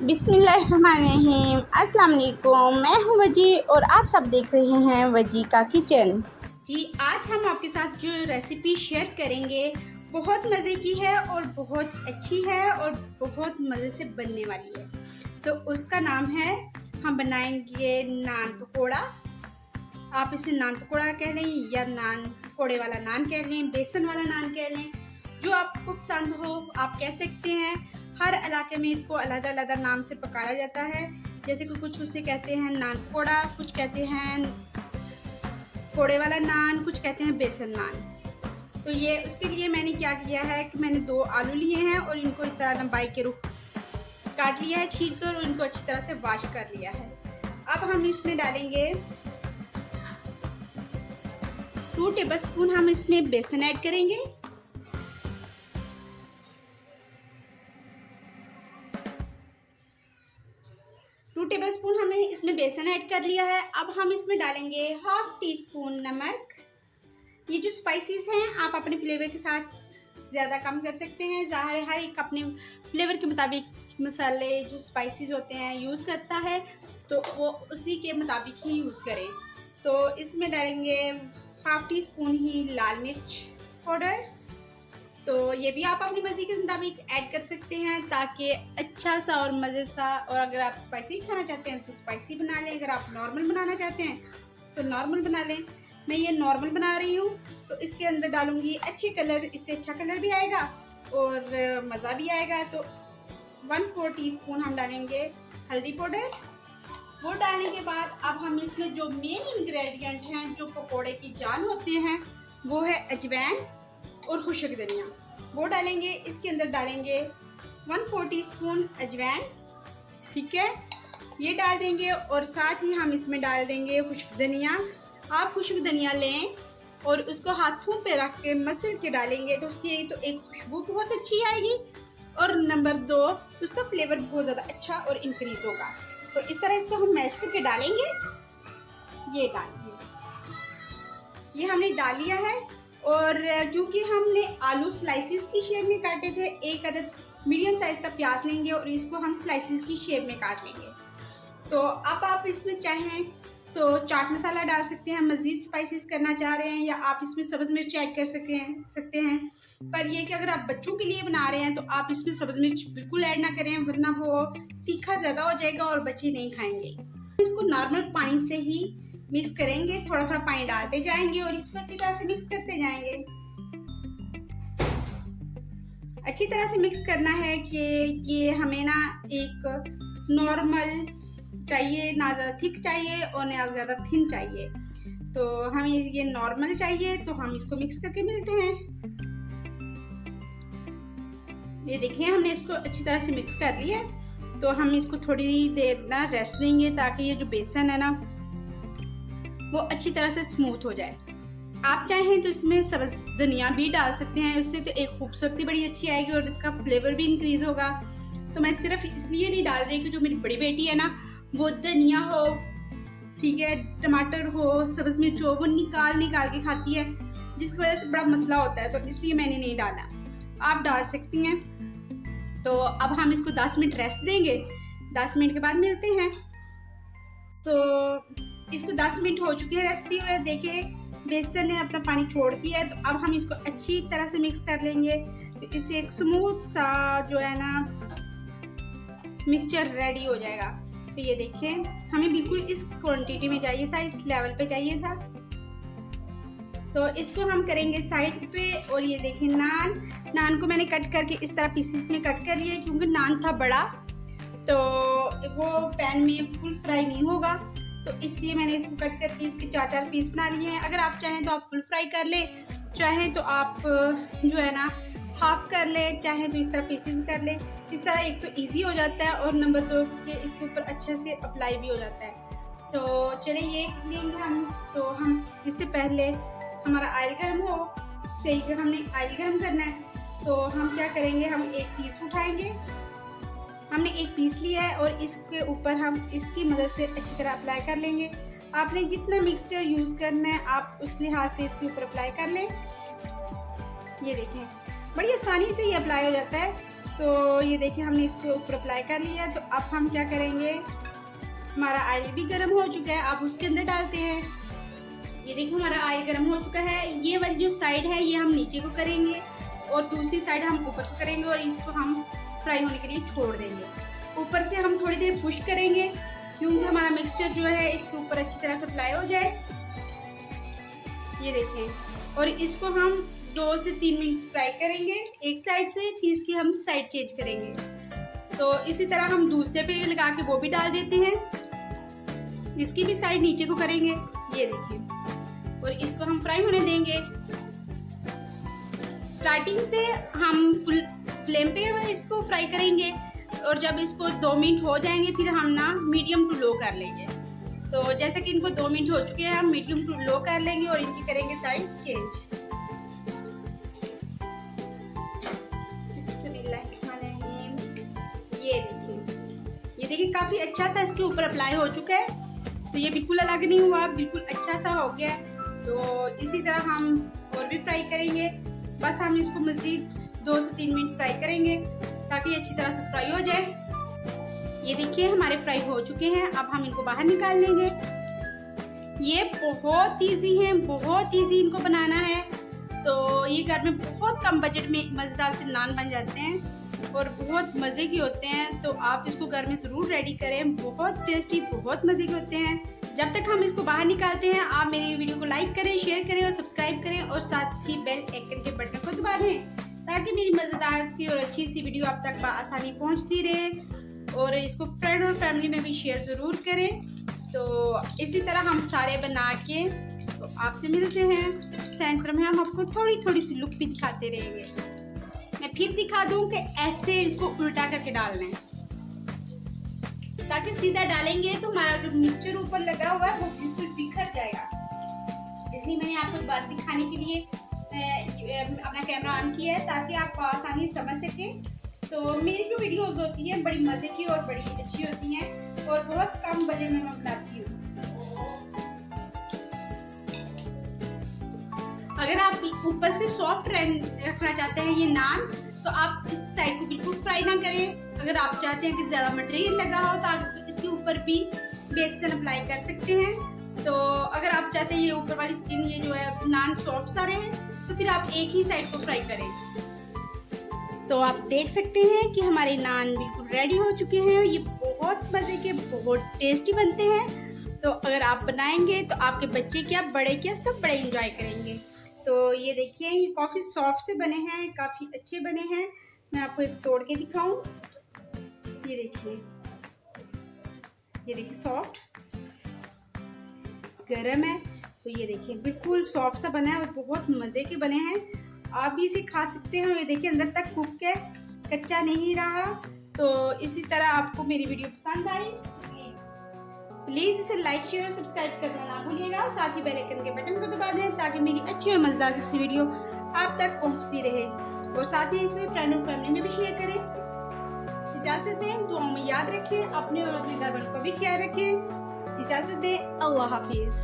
बिस्मिल्लाहिर्रहमानिर्रहीम। अस्सलाम वालेकुम। मैं हूँ वजी और आप सब देख रहे हैं वजी का किचन। जी, आज हम आपके साथ जो रेसिपी शेयर करेंगे बहुत मज़े की है और बहुत अच्छी है और बहुत मज़े से बनने वाली है। तो उसका नाम है, हम बनाएंगे नान पकौड़ा। आप इसे नान पकौड़ा कह लें या नान पकौड़े वाला नान कह लें, बेसन वाला नान कह लें, जो आपको पसंद हो आप कह सकते हैं। हर इलाके में इसको अलग अलग नाम से पकाया जाता है। जैसे कि कुछ उसे कहते हैं नान पकौड़ा, कुछ कहते हैं पकौड़े वाला नान, कुछ कहते हैं बेसन नान। तो ये उसके लिए मैंने क्या किया है कि मैंने 2 आलू लिए हैं और इनको इस तरह लंबाई के रुख काट लिया है, छील कर, और इनको अच्छी तरह से वॉश कर लिया है। अब हम इसमें डालेंगे 2 टेबलस्पून हम इसमें बेसन ऐड करेंगे। टेबलस्पून हमने इसमें बेसन ऐड कर लिया है। अब हम इसमें डालेंगे 1/2 टीस्पून नमक। ये जो स्पाइसेस हैं आप अपने फ्लेवर के साथ ज़्यादा कम कर सकते हैं। ज़ाहिर हर एक अपने फ्लेवर के मुताबिक मसाले जो स्पाइसेस होते हैं यूज़ करता है, तो वो उसी के मुताबिक ही यूज़ करें। तो इसमें डालेंगे 1/2 टीस्पून ही लाल मिर्च पाउडर। तो ये भी आप अपनी मर्ज़ी के मुताबिक ऐड कर सकते हैं ताकि अच्छा सा और मज़े सा, और अगर आप स्पाइसी खाना चाहते हैं तो स्पाइसी बना लें, अगर आप नॉर्मल बनाना चाहते हैं तो नॉर्मल बना लें। मैं ये नॉर्मल बना रही हूँ। तो इसके अंदर डालूँगी अच्छे कलर, इससे अच्छा कलर भी आएगा और मज़ा भी आएगा। तो 1/4 टीस्पून हम डालेंगे हल्दी पाउडर। वो डालने के बाद अब हम इसमें जो मेन इंग्रेडिएंट हैं, जो पकौड़े की जान होते हैं, वो है अजवाइन और खुशक धनिया, वो डालेंगे। इसके अंदर डालेंगे 1/4 टीस्पून अजवाइन, ठीक है, ये डाल देंगे। और साथ ही हम इसमें डाल देंगे खुशक धनिया। आप खुशक धनिया लें और उसको हाथों पे रख के मसल के डालेंगे तो उसकी तो एक खुशबू बहुत अच्छी आएगी, और नंबर 2 उसका फ्लेवर बहुत ज़्यादा अच्छा और इंक्रीज होगा। तो इस तरह इसको हम मैश करके डालेंगे। ये डालिए, ये हमने डाल लिया है। और क्योंकि हमने आलू स्लाइसिस की शेप में काटे थे, 1 अदद मीडियम साइज़ का प्याज लेंगे और इसको हम स्लाइसिस की शेप में काट लेंगे। तो अब आप इसमें चाहें तो चाट मसाला डाल सकते हैं, मज़ीद स्पाइसेस करना चाह रहे हैं, या आप इसमें सब्ज़ मिर्च ऐड कर सकते हैं। पर ये कि अगर आप बच्चों के लिए बना रहे हैं तो आप इसमें सब्ज़ मिर्च बिल्कुल ऐड ना करें, वरना वो तीखा ज़्यादा हो जाएगा और बच्चे नहीं खाएंगे। इसको नॉर्मल पानी से ही मिक्स करेंगे, थोड़ा थोड़ा पानी डालते जाएंगे और इसको अच्छी तरह से मिक्स करते जाएंगे। अच्छी तरह से मिक्स करना है कि ये हमें ना एक नॉर्मल चाहिए, ना ज़्यादा थिक चाहिए और ना ज़्यादा थिन चाहिए। तो हमें ये नॉर्मल चाहिए। तो हम इसको मिक्स करके मिलते हैं। ये देखिए हमने इसको अच्छी तरह से मिक्स कर लिया। तो हम इसको थोड़ी देर ना रेस्ट देंगे ताकि ये जो बेसन है ना वो अच्छी तरह से स्मूथ हो जाए। आप चाहें तो इसमें सब्ज़ धनिया भी डाल सकते हैं, उससे तो एक खूबसूरती बड़ी अच्छी आएगी और इसका फ्लेवर भी इंक्रीज़ होगा। तो मैं सिर्फ इसलिए नहीं डाल रही कि जो मेरी बड़ी बेटी है ना वो धनिया हो, ठीक है, टमाटर हो, सब्ज़ मिर्च हो, वो निकाल के खाती है, जिसकी वजह से बड़ा मसला होता है। तो इसलिए मैंने नहीं डाला, आप डाल सकती हैं। तो अब हम इसको 10 मिनट रेस्ट देंगे। 10 मिनट के बाद मिलते हैं। तो इसको 10 मिनट हो चुके हैं रेस्ट दिए हुए। देखिए बेसन ने अपना पानी छोड़ दिया है। तो अब हम इसको अच्छी तरह से मिक्स कर लेंगे। तो इससे एक स्मूथ सा जो है ना मिक्सचर रेडी हो जाएगा। तो ये देखिए हमें बिल्कुल इस क्वांटिटी में चाहिए था, इस लेवल पे चाहिए था। तो इसको हम करेंगे साइड पे। और ये देखिए नान को मैंने कट करके इस तरह पीसेस में कट कर लिया, क्योंकि नान था बड़ा तो वो पैन में फुल फ्राई नहीं होगा, तो इसलिए मैंने इसको कट करके इसके 4-4 पीस बना लिए हैं। अगर आप चाहें तो आप फुल फ्राई कर लें, चाहें तो आप जो है ना हाफ कर लें, चाहें तो इस तरह पीसेस कर लें। इस तरह एक तो इजी हो जाता है और नंबर 2 कि इसके ऊपर अच्छे से अप्लाई भी हो जाता है। तो चलिए ये लेंगे हम। तो हम इससे पहले हमारा ऑयल गर्म हो, सही कि हमने ऑयल गर्म करना है। तो हम क्या करेंगे, हम एक पीस उठाएंगे। हमने एक पीस लिया है और इसके ऊपर हम इसकी मदद से अच्छी तरह अप्लाई कर लेंगे। आपने जितना मिक्सचर यूज़ करना है आप उस लिहाज से इसके ऊपर अप्लाई कर लें। ये देखें बड़ी आसानी से ये अप्लाई हो जाता है। तो ये देखिए हमने इसको ऊपर अप्लाई कर लिया। तो अब हम क्या करेंगे, हमारा ऑयल भी गर्म हो चुका है, आप उसके अंदर डालते हैं। ये देखिए हमारा ऑयल गर्म हो चुका है। ये वाली जो साइड है ये हम नीचे को करेंगे और दूसरी साइड हम ऊपर को करेंगे और इसको हम फ्राई होने के लिए छोड़ देंगे। ऊपर से हम थोड़ी देर पुश करेंगे क्योंकि हमारा मिक्सचर जो है इसके ऊपर अच्छी तरह से अप्लाई हो जाए। ये देखें, और इसको हम 2 से 3 मिनट फ्राई करेंगे एक साइड से, फिर इसकी हम साइड चेंज करेंगे। तो इसी तरह हम दूसरे पे लगा के वो भी डाल देते हैं, इसकी भी साइड नीचे को करेंगे। ये देखिए, और इसको हम फ्राई होने देंगे। स्टार्टिंग से हम फुल फ्लेम पे इसको फ्राई करेंगे और जब इसको 2 मिनट हो जाएंगे फिर हम ना मीडियम टू लो कर लेंगे। तो जैसे कि इनको 2 मिनट हो चुके हैं, हम मीडियम टू लो कर लेंगे और इनकी करेंगे साइड चेंज। ये देखिए काफ़ी अच्छा सा इसके ऊपर अप्लाई हो चुका है। तो ये बिल्कुल अलग नहीं हुआ, बिल्कुल अच्छा सा हो गया। तो इसी तरह हम और भी फ्राई करेंगे। बस हम इसको मज़ीद 2 से 3 मिनट फ्राई करेंगे ताकि अच्छी तरह से फ्राई हो जाए। ये देखिए हमारे फ्राई हो चुके हैं। अब हम इनको बाहर निकाल लेंगे। ये बहुत इजी है, बहुत इजी इनको बनाना है। तो ये घर में बहुत कम बजट में मज़ेदार से नान बन जाते हैं और बहुत मज़े के होते हैं। तो आप इसको घर में ज़रूर रेडी करें, बहुत टेस्टी, बहुत मज़े के होते हैं। जब तक हम इसको बाहर निकालते हैं, आप मेरी वीडियो को लाइक करें, शेयर करें और सब्सक्राइब करें और साथ ही बेल आइकन के बटन को दबा दें ताकि मेरी मज़ेदार सी और अच्छी सी वीडियो आप तक आसानी पहुंचती रहे। और इसको फ्रेंड और फैमिली में भी शेयर ज़रूर करें। तो इसी तरह हम सारे बना के तो आपसे मिलते हैं सेंटर में। हम आपको थोड़ी थोड़ी सी लुक भी दिखाते रहेंगे। मैं फिर दिखा दूं कि ऐसे इसको उल्टा करके डालना है ताकि सीधा डालेंगे तो हमारा जो मिक्सचर ऊपर लगा हुआ है वो बिल्कुल बिखर जाएगा। इसलिए मैंने आपको एक बात दिखाने के लिए अपना कैमरा ऑन किया है ताकि आप आसानी से समझ सकें। तो मेरी जो वीडियोस होती हैं बड़ी मज़े की और बड़ी अच्छी होती हैं और बहुत कम बजट में मैं बनाती हूँ। अगर आप ऊपर से सॉफ्ट रखना चाहते हैं ये नान, तो आप इस साइड को बिल्कुल फ्राई ना करें। अगर आप चाहते हैं कि ज़्यादा मटेरियल लगा हो तो आप इसके ऊपर भी बेसन अप्लाई कर सकते हैं। तो अगर आप चाहते हैं ये ऊपर वाली स्किन ये जो है नान सॉफ्ट सा रहे तो फिर आप एक ही साइड को फ्राई करें। तो आप देख सकते हैं कि हमारे नान बिल्कुल रेडी हो चुके हैं। ये बहुत मज़े के, बहुत टेस्टी बनते हैं। तो अगर आप बनाएंगे तो आपके बच्चे क्या, बड़े क्या, सब बड़े एंजॉय करेंगे। तो ये देखिए ये काफ़ी सॉफ्ट से बने हैं, काफ़ी अच्छे बने हैं। मैं आपको एक तोड़ के दिखाऊं। ये देखिए सॉफ्ट, गरम है। तो ये देखिए बिल्कुल सॉफ्ट सा बना है और बहुत मज़े के बने हैं। आप भी इसे खा सकते हैं। ये देखिए अंदर तक कुक है, कच्चा नहीं रहा। तो इसी तरह आपको मेरी वीडियो पसंद आई प्लीज़ इसे लाइक, शेयर और सब्सक्राइब करना ना भूलिएगा और साथ ही बेल आइकन के बटन को दबा दें ताकि मेरी अच्छी और मज़ेदार सी वीडियो आप तक पहुंचती रहे। और साथ ही इसे फ्रेंड और फैमिली में भी शेयर करें। इजाज़त दें, दुआओं में याद रखें, अपने और अपने घर वालों का भी ख्याल रखें। इजाज़त दें, अल्लाह हाफिज़।